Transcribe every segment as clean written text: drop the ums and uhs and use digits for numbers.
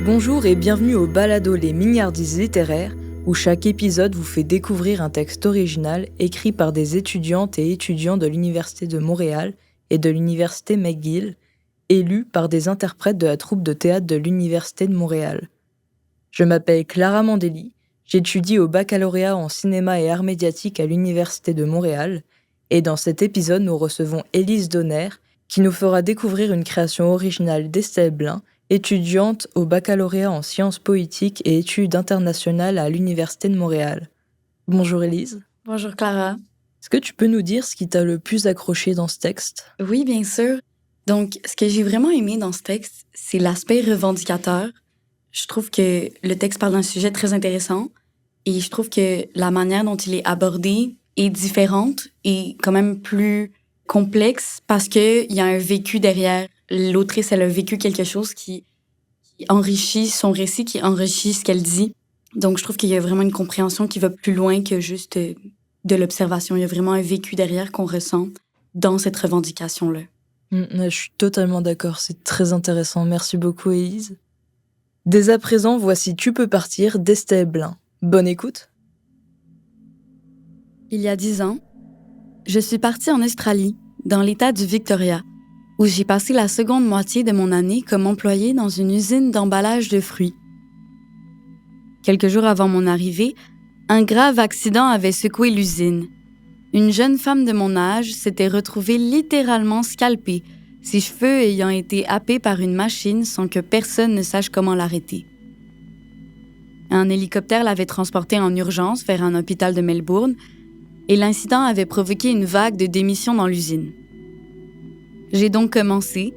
Bonjour et bienvenue au Balado Les Mignardises littéraires, où chaque épisode vous fait découvrir un texte original écrit par des étudiantes et étudiants de l'Université de Montréal et de l'Université McGill, et lu par des interprètes de la troupe de théâtre de l'Université de Montréal. Je m'appelle Clara Mandelli, j'étudie au baccalauréat en cinéma et arts médiatiques à l'Université de Montréal, et dans cet épisode nous recevons Élise Donner, qui nous fera découvrir une création originale d'Estelle Blin, étudiante au baccalauréat en sciences poétiques et études internationales à l'Université de Montréal. Bonjour Élise. Bonjour Clara. Est-ce que tu peux nous dire ce qui t'a le plus accroché dans ce texte? Oui, bien sûr. Donc, ce que j'ai vraiment aimé dans ce texte, c'est l'aspect revendicateur. Je trouve que le texte parle d'un sujet très intéressant et je trouve que la manière dont il est abordé est différente et quand même plus complexe parce qu'il y a un vécu derrière. L'autrice, elle a vécu quelque chose qui enrichit son récit, qui enrichit ce qu'elle dit. Donc, je trouve qu'il y a vraiment une compréhension qui va plus loin que juste de l'observation. Il y a vraiment un vécu derrière qu'on ressent dans cette revendication-là. Je suis totalement d'accord, c'est très intéressant. Merci beaucoup, Élise. Dès à présent, voici Tu peux partir d'Estelle Blin. Bonne écoute. Il y a 10 ans, je suis partie en Australie, dans l'État du Victoria, où j'ai passé la seconde moitié de mon année comme employée dans une usine d'emballage de fruits. Quelques jours avant mon arrivée, un grave accident avait secoué l'usine. Une jeune femme de mon âge s'était retrouvée littéralement scalpée, ses cheveux ayant été happés par une machine sans que personne ne sache comment l'arrêter. Un hélicoptère l'avait transportée en urgence vers un hôpital de Melbourne et l'incident avait provoqué une vague de démissions dans l'usine. J'ai donc commencé,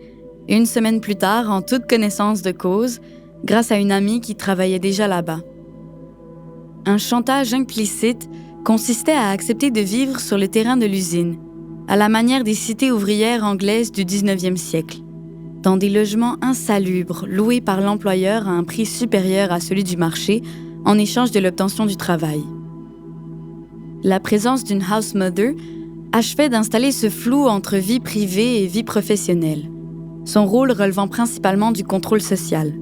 une semaine plus tard, en toute connaissance de cause, grâce à une amie qui travaillait déjà là-bas. Un chantage implicite consistait à accepter de vivre sur le terrain de l'usine, à la manière des cités ouvrières anglaises du 19e siècle, dans des logements insalubres loués par l'employeur à un prix supérieur à celui du marché en échange de l'obtention du travail. La présence d'une house mother achevait d'installer ce flou entre vie privée et vie professionnelle, son rôle relevant principalement du contrôle social.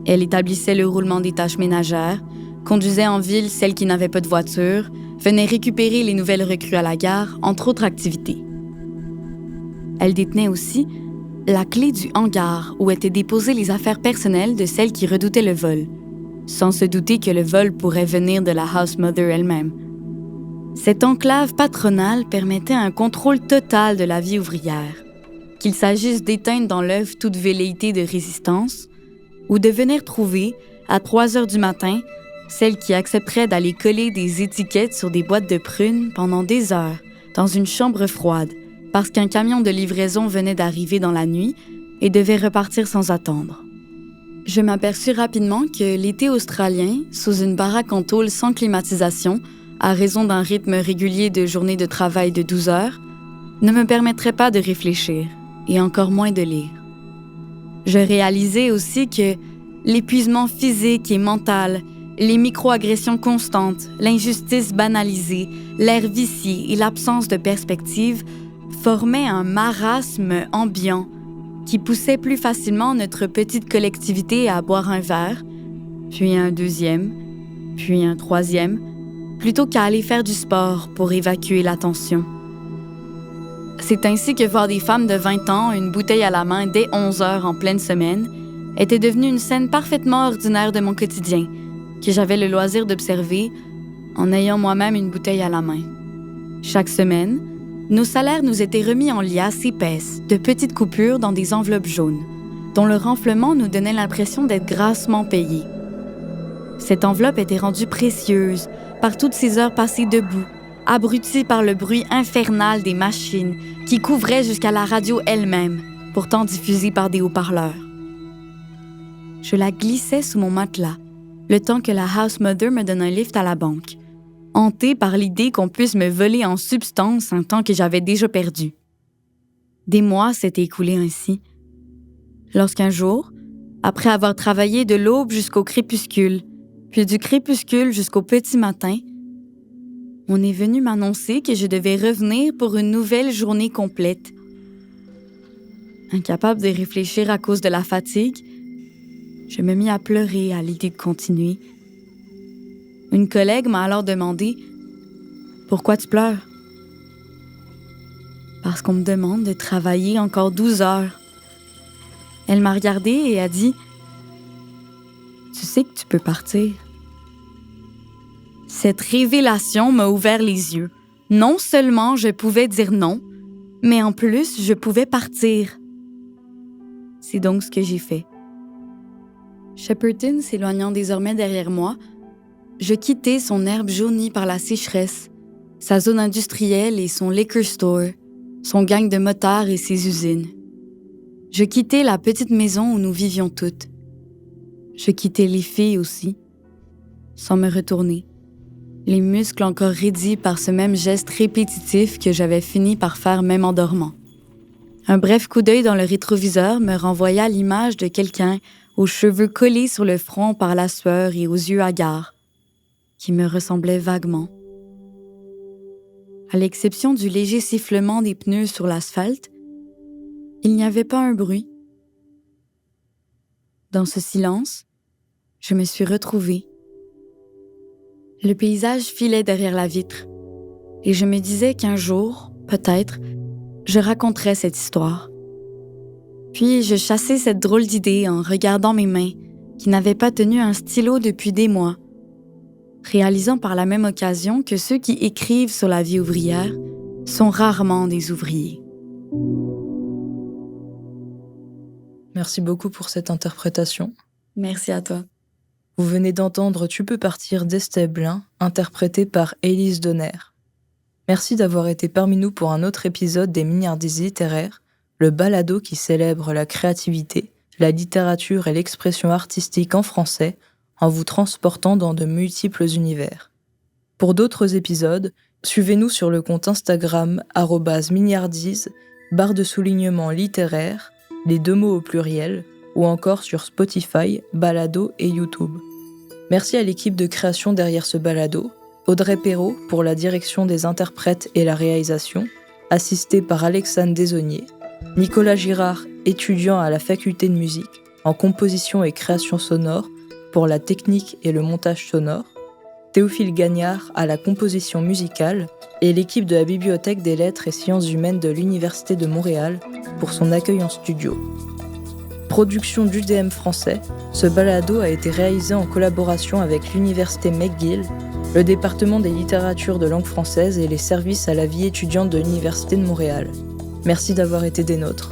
Elle établissait le roulement des tâches ménagères, conduisait en ville celles qui n'avaient pas de voiture, venait récupérer les nouvelles recrues à la gare, entre autres activités. Elle détenait aussi la clé du hangar où étaient déposées les affaires personnelles de celles qui redoutaient le vol, sans se douter que le vol pourrait venir de la house mother elle-même. Cette enclave patronale permettait un contrôle total de la vie ouvrière, qu'il s'agisse d'éteindre dans l'œuvre toute velléité de résistance ou de venir trouver, à 3 heures du matin, celle qui accepterait d'aller coller des étiquettes sur des boîtes de prunes pendant des heures, dans une chambre froide, parce qu'un camion de livraison venait d'arriver dans la nuit et devait repartir sans attendre. Je m'aperçus rapidement que l'été australien, sous une baraque en tôle sans climatisation, à raison d'un rythme régulier de journées de travail de 12 heures, ne me permettrait pas de réfléchir, et encore moins de lire. Je réalisais aussi que l'épuisement physique et mental, les micro-agressions constantes, l'injustice banalisée, l'air vicié et l'absence de perspective formaient un marasme ambiant qui poussait plus facilement notre petite collectivité à boire un verre, puis un deuxième, puis un troisième, plutôt qu'à aller faire du sport pour évacuer la tension. C'est ainsi que voir des femmes de 20 ans, une bouteille à la main dès 11 heures en pleine semaine, était devenue une scène parfaitement ordinaire de mon quotidien, que j'avais le loisir d'observer en ayant moi-même une bouteille à la main. Chaque semaine, nos salaires nous étaient remis en liasses épaisses, de petites coupures dans des enveloppes jaunes, dont le renflement nous donnait l'impression d'être grassement payés. Cette enveloppe était rendue précieuse par toutes ces heures passées debout, abruties par le bruit infernal des machines qui couvraient jusqu'à la radio elle-même, pourtant diffusée par des haut-parleurs. Je la glissais sous mon matelas, le temps que la house mother me donne un lift à la banque, hantée par l'idée qu'on puisse me voler en substance un temps que j'avais déjà perdu. Des mois s'étaient écoulés ainsi. Lorsqu'un jour, après avoir travaillé de l'aube jusqu'au crépuscule, puis du crépuscule jusqu'au petit matin, on est venu m'annoncer que je devais revenir pour une nouvelle journée complète. Incapable de réfléchir à cause de la fatigue, Je me mis à pleurer à l'idée de continuer. Une collègue m'a alors demandé « Pourquoi tu pleures? » Parce qu'on me demande de travailler encore 12 heures. Elle m'a regardée et a dit « Tu sais que tu peux partir. » Cette révélation m'a ouvert les yeux. Non seulement je pouvais dire non, mais en plus, je pouvais partir. C'est donc ce que j'ai fait. Shepperton s'éloignant désormais derrière moi, je quittais son herbe jaunie par la sécheresse, sa zone industrielle et son liquor store, son gang de motards et ses usines. Je quittais la petite maison où nous vivions toutes. Je quittais les filles aussi, sans me retourner, les muscles encore raidis par ce même geste répétitif que j'avais fini par faire même en dormant. Un bref coup d'œil dans le rétroviseur me renvoya l'image de quelqu'un aux cheveux collés sur le front par la sueur et aux yeux hagards, qui me ressemblait vaguement. À l'exception du léger sifflement des pneus sur l'asphalte, il n'y avait pas un bruit. Dans ce silence, je me suis retrouvée. Le paysage filait derrière la vitre, et je me disais qu'un jour, peut-être, je raconterais cette histoire. Puis je chassais cette drôle d'idée en regardant mes mains, qui n'avaient pas tenu un stylo depuis des mois, réalisant par la même occasion que ceux qui écrivent sur la vie ouvrière sont rarement des ouvriers. Merci beaucoup pour cette interprétation. Merci à toi. Vous venez d'entendre « Tu peux partir » d'Estelle Blin, interprétée par Élise Donner. Merci d'avoir été parmi nous pour un autre épisode des Mignardises littéraires, le balado qui célèbre la créativité, la littérature et l'expression artistique en français, en vous transportant dans de multiples univers. Pour d'autres épisodes, suivez-nous sur le compte Instagram @mignardise, _littéraire, les 2 mots au pluriel, ou encore sur Spotify, Balado et YouTube. Merci à l'équipe de création derrière ce balado, Audrey Perrault pour la direction des interprètes et la réalisation, assistée par Alexandre Desaunier, Nicolas Girard, étudiant à la faculté de musique, en composition et création sonore, pour la technique et le montage sonore, Théophile Gagnard à la composition musicale et l'équipe de la Bibliothèque des Lettres et Sciences Humaines de l'Université de Montréal pour son accueil en studio. Production d'UDM français, ce balado a été réalisé en collaboration avec l'Université McGill, le département des littératures de langue française et les services à la vie étudiante de l'Université de Montréal. Merci d'avoir été des nôtres.